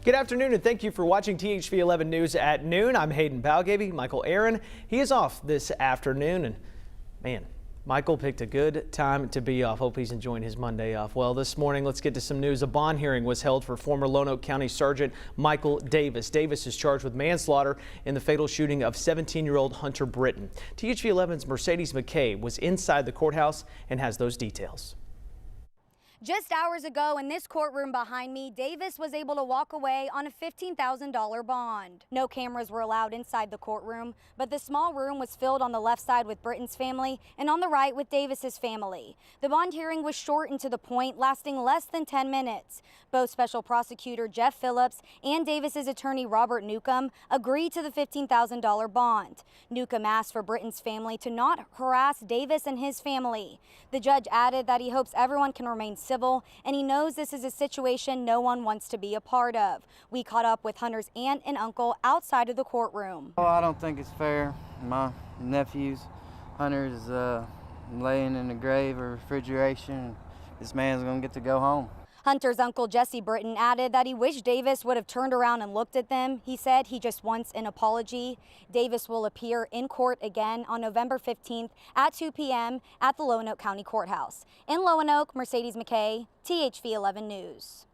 Good afternoon, and thank you for watching THV 11 News at noon. I'm Hayden Balgavy. Michael Aaron, he is off this afternoon, and man, Michael picked a good time to be off. Hope he's enjoying his Monday off. Well, this morning, let's get to some news. A bond hearing was held for former Lonoke County Sergeant Michael Davis. Davis is charged with manslaughter in the fatal shooting of 17-year-old Hunter Brittain. THV 11's Mercedes McKay was inside the courthouse and has those details. Just hours ago in this courtroom behind me, Davis was able to walk away on a $15,000 bond. No cameras were allowed inside the courtroom, but the small room was filled on the left side with Brittain's family and on the right with Davis's family. The bond hearing was short and to the point, lasting less than 10 minutes. Both Special Prosecutor Jeff Phillips and Davis's attorney Robert Newcomb agreed to the $15,000 bond. Newcomb asked for Brittain's family to not harass Davis and his family. The judge added that he hopes everyone can remain civil, and he knows this is a situation no one wants to be a part of. We caught up with Hunter's aunt and uncle outside of the courtroom. Oh, I don't think it's fair. My nephew's, Hunter's laying in the grave or refrigeration. This man's gonna get to go home. Hunter's uncle Jesse Brittain added that he wished Davis would have turned around and looked at them. He said he just wants an apology. Davis will appear in court again on November 15th at 2 p.m. at the Lonoke County Courthouse. In Lonoke, Mercedes McKay, THV 11 News.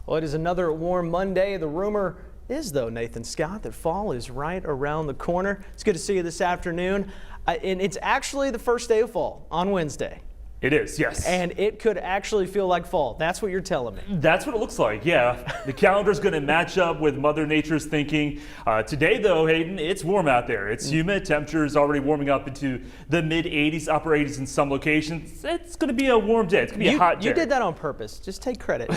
Well, it is another warm Monday. The rumor is, though, Nathan Scott, that fall is right around the corner. It's good to see you this afternoon. And it's actually the first day of fall on Wednesday. It is, yes. And it could actually feel like fall. That's what you're telling me. That's what it looks like, yeah. The calendar's going to match up with Mother Nature's thinking. Today, though, Hayden, it's warm out there. It's humid. Temperature is already warming up into the mid-80s, upper 80s in some locations. It's going to be a warm day. It's going to be a hot day. You did that on purpose. Just take credit.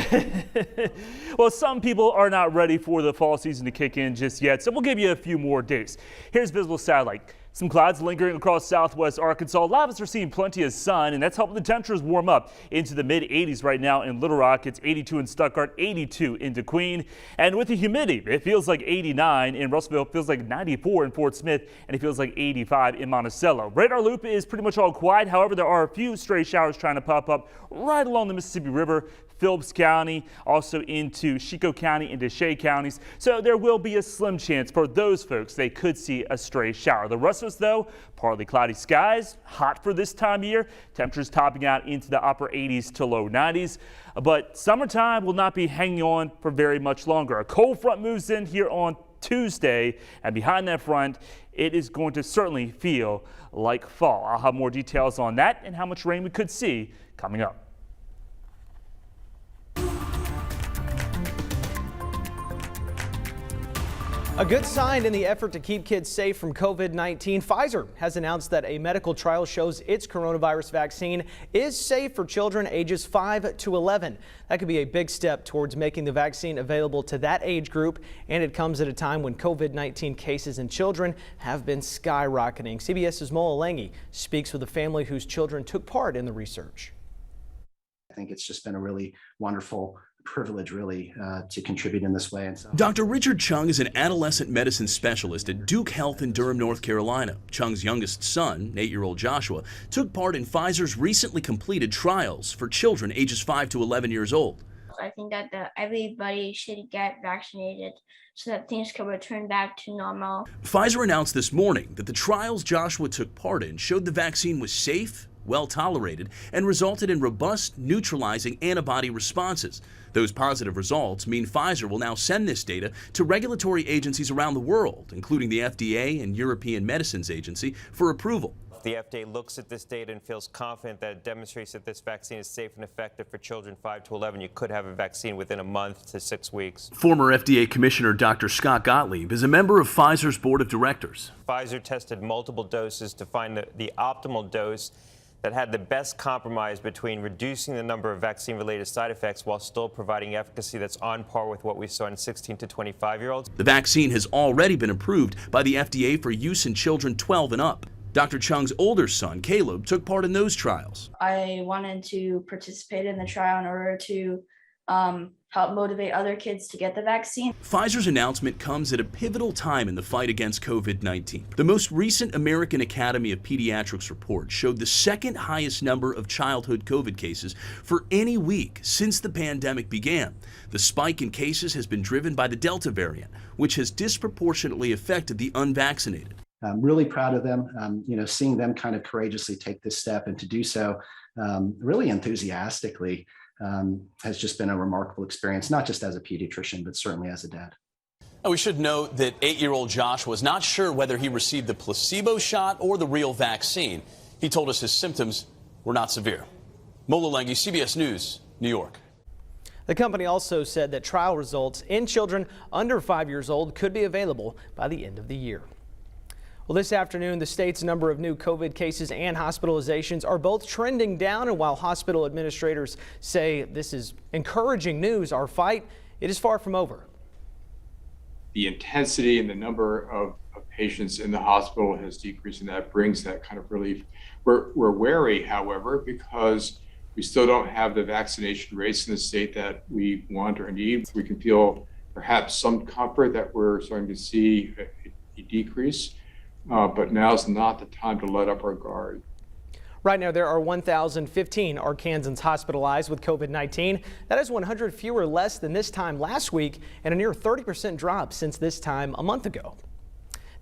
Well, some people are not ready for the fall season to kick in just yet, so we'll give you a few more days. Here's visible satellite. Some clouds lingering across southwest Arkansas. A lot of us are seeing plenty of sun, and that's helping the temperatures warm up into the mid-80s right now in Little Rock. It's 82 in Stuttgart, 82 in DeQueen. And with the humidity, it feels like 89 in Russellville, it feels like 94 in Fort Smith, and it feels like 85 in Monticello. Radar loop is pretty much all quiet. However, there are a few stray showers trying to pop up right along the Mississippi River, Phillips County, also into Chico County and Deshay counties. So there will be a slim chance for those folks they could see a stray shower. The rest of us, though, partly cloudy skies, hot for this time of year. Temperatures topping out into the upper 80s to low 90s. But summertime will not be hanging on for very much longer. A cold front moves in here on Tuesday, and behind that front, it is going to certainly feel like fall. I'll have more details on that and how much rain we could see coming up. A good sign in the effort to keep kids safe from COVID-19. Pfizer has announced that a medical trial shows its coronavirus vaccine is safe for children ages 5 to 11. That could be a big step towards making the vaccine available to that age group, and it comes at a time when COVID-19 cases in children have been skyrocketing. CBS's Moa Lange speaks with a family whose children took part in the research. I think it's just been a really wonderful privilege, really, to contribute in this way. And so, Dr. Richard Chung is an adolescent medicine specialist at Duke Health in Durham, North Carolina. Chung's youngest son, 8-year-old Joshua, took part in Pfizer's recently completed trials for children ages 5 to 11 years old. I think that everybody should get vaccinated so that things can return back to normal. Pfizer announced this morning that the trials Joshua took part in showed the vaccine was safe, well tolerated, and resulted in robust neutralizing antibody responses. Those positive results mean Pfizer will now send this data to regulatory agencies around the world, including the FDA and European Medicines Agency, for approval. The FDA looks at this data and feels confident that it demonstrates that this vaccine is safe and effective for children 5 to 11. You could have a vaccine within a month to 6 weeks. Former FDA Commissioner Dr. Scott Gottlieb is a member of Pfizer's board of directors. Pfizer tested multiple doses to find the optimal dose that had the best compromise between reducing the number of vaccine-related side effects while still providing efficacy that's on par with what we saw in 16 to 25-year-olds. The vaccine has already been approved by the FDA for use in children 12 and up. Dr. Chung's older son, Caleb, took part in those trials. I wanted to participate in the trial in order to help motivate other kids to get the vaccine. Pfizer's announcement comes at a pivotal time in the fight against COVID-19. The most recent American Academy of Pediatrics report showed the second highest number of childhood COVID cases for any week since the pandemic began. The spike in cases has been driven by the Delta variant, which has disproportionately affected the unvaccinated. I'm really proud of them, seeing them kind of courageously take this step and to do so really enthusiastically has just been a remarkable experience, not just as a pediatrician, but certainly as a dad. Now, we should note that 8-year-old Josh was not sure whether he received the placebo shot or the real vaccine. He told us his symptoms were not severe. Mola Lengi, CBS News, New York. The company also said that trial results in children under 5 years old could be available by the end of the year. Well, this afternoon, the state's number of new COVID cases and hospitalizations are both trending down. And while hospital administrators say this is encouraging news, our fight, it is far from over. The intensity and the number of patients in the hospital has decreased, and that brings that kind of relief. We're wary, however, because we still don't have the vaccination rates in the state that we want or need. We can feel perhaps some comfort that we're starting to see a decrease. But now's not the time to let up our guard. Right now, there are 1,015 Arkansans hospitalized with COVID-19. That is 100 fewer less than this time last week and a near 30% drop since this time a month ago.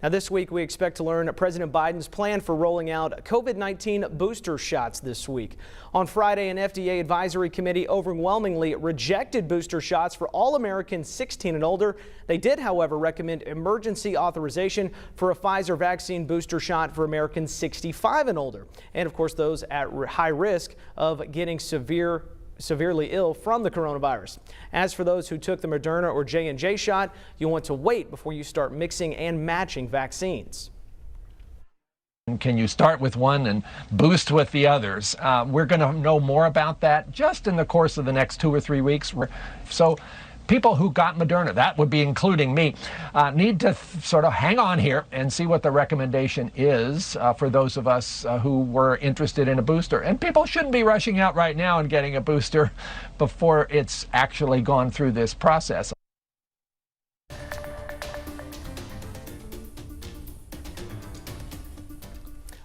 Now, this week, we expect to learn President Biden's plan for rolling out COVID-19 booster shots this week. On Friday, an FDA advisory committee overwhelmingly rejected booster shots for all Americans 16 and older. They did, however, recommend emergency authorization for a Pfizer vaccine booster shot for Americans 65 and older. And, of course, those at high risk of getting severely ill from the coronavirus. As for those who took the Moderna or J&J shot, you'll want to wait before you start mixing and matching vaccines. Can you start with one and boost with the others? We're going to know more about that just in the course of the next 2 or 3 weeks. So people who got Moderna, that would be including me, need to sort of hang on here and see what the recommendation is for those of us who were interested in a booster. And people shouldn't be rushing out right now and getting a booster before it's actually gone through this process.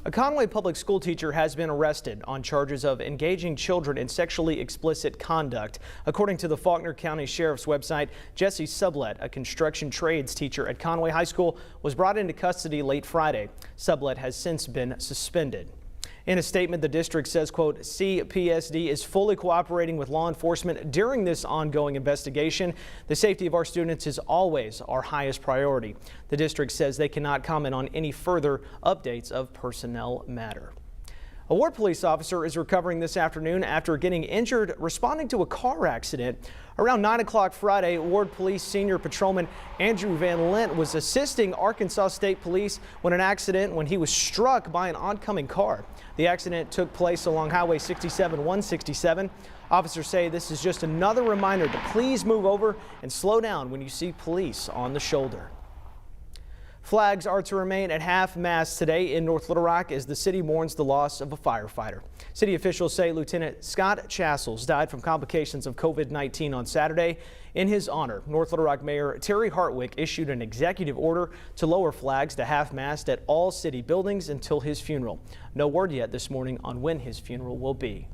A Conway public school teacher has been arrested on charges of engaging children in sexually explicit conduct. According to the Faulkner County Sheriff's website, Jesse Sublett, a construction trades teacher at Conway High School, was brought into custody late Friday. Sublett has since been suspended. In a statement, the district says, quote, CPSD is fully cooperating with law enforcement during this ongoing investigation. The safety of our students is always our highest priority. The district says they cannot comment on any further updates of personnel matter. A Ward police officer is recovering this afternoon after getting injured responding to a car accident. Around 9 o'clock Friday, Ward Police Senior Patrolman Andrew Van Lint was assisting Arkansas State Police when he was struck by an oncoming car. The accident took place along Highway 67-167. Officers say this is just another reminder to please move over and slow down when you see police on the shoulder. Flags are to remain at half-mast today in North Little Rock as the city mourns the loss of a firefighter. City officials say Lieutenant Scott Chassels died from complications of COVID-19 on Saturday. In his honor, North Little Rock Mayor Terry Hartwick issued an executive order to lower flags to half-mast at all city buildings until his funeral. No word yet this morning on when his funeral will be.